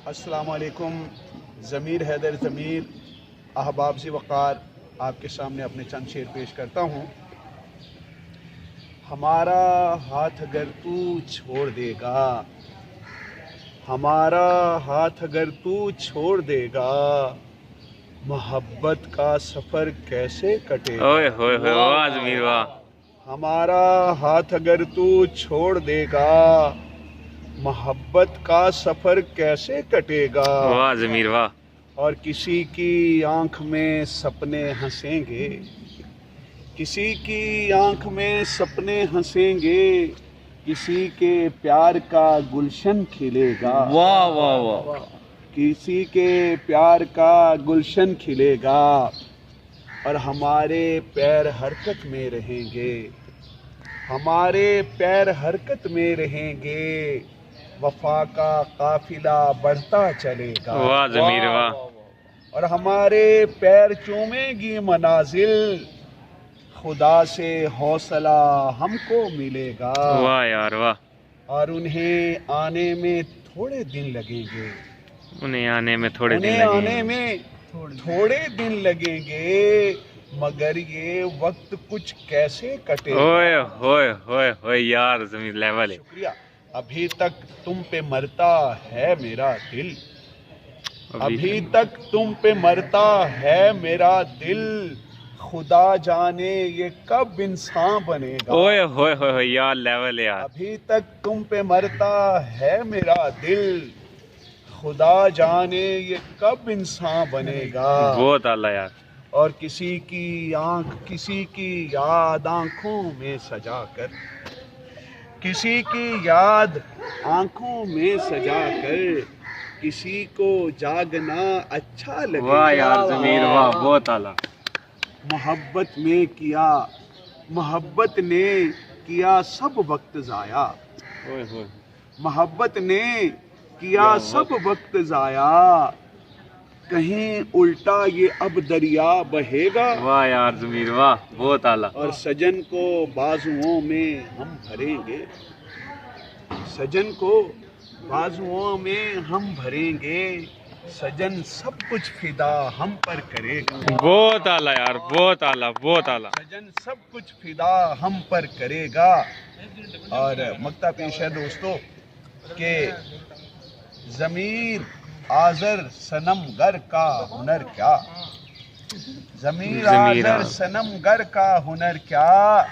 अस्सलाम वालेकुम। ज़मीर हैदर ज़मीर अहबाब से वक़ार आप के सामने अपने चंद शेर पेश करता हूँ। हमारा हाथ अगर तू छोड़ देगा, हमारा हाथ अगर तू छोड़ देगा, मोहब्बत का सफ़र कैसे कटेगा। ओए होए होए वाह ज़मीर वाह। हमारा हाथ अगर तू छोड़ देगा, मोहब्बत का सफ़र कैसे कटेगा। वाह ज़मीर वाह। और किसी की आंख में सपने हंसेंगे, किसी की आंख में सपने हंसेंगे, किसी के प्यार का गुलशन खिलेगा। वाह वाह वाह। किसी के प्यार का गुलशन खिलेगा और हमारे पैर हरकत में रहेंगे, हमारे पैर हरकत में रहेंगे, वफा का काफिला बढ़ता चलेगा। वाह ज़मीर वाह। और हमारे पैर चूमेगी मनाजिल, खुदा से हौसला हमको मिलेगा। वाह यार वाह। और उन्हें आने में थोड़े दिन लगेंगे, उन्हें आने में थोड़े दिन उन्हें आने लगेंगे। में थोड़े दिन लगेंगे, मगर ये वक्त कुछ कैसे कटेगा। ओए होए होए होए यार ज़मीर लेवल है। शुक्रिया। अभी तक तुम पे मरता है मेरा दिल, अभी तक तुम पे मरता है मेरा दिल, खुदा जाने ये कब इंसान बनेगा। ओए होए होए होए यार लेवल है यार। अभी तक तुम पे मरता है मेरा दिल, खुदा जाने ये कब इंसान बनेगा। बहुत आला यार। और किसी की आंख, किसी की याद आंखों में सजाकर, किसी की याद आंखों में सजाकर, किसी को जागना अच्छा लगेगा। वाह यार ज़मीर वाह बहुत आला। मोहब्बत में किया, मोहब्बत ने किया सब वक्त ज़ाया, ओए होए। मोहब्बत ने किया सब वक्त ज़ाया, कहीं उल्टा ये अब दरिया बहेगा। वाह यार ज़मीर वाह बहुत आला। और सजन को बाजुओं में हम भरेंगे, सजन को बाजुओं में हम भरेंगे, सजन सब कुछ फिदा हम पर करेगा। बहुत आला यार बहुत आला बहुत आला। सजन सब कुछ फिदा हम पर करेगा। और मक्ता पेश है दोस्तों के ज़मीर आज़र सनम गर का हुनर क्या, ज़मीर आज़र सनम गर का हुनर क्या,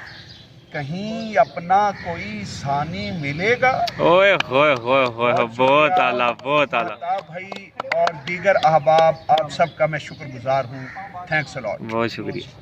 कहीं अपना कोई सानी मिलेगा। ओए होए होए होए बहुत आला बहुत आला। भाई और दीगर अहबाब आप सबका मैं शुक्रगुजार हूँ। Thanks a lot. बहुत शुक्रिया।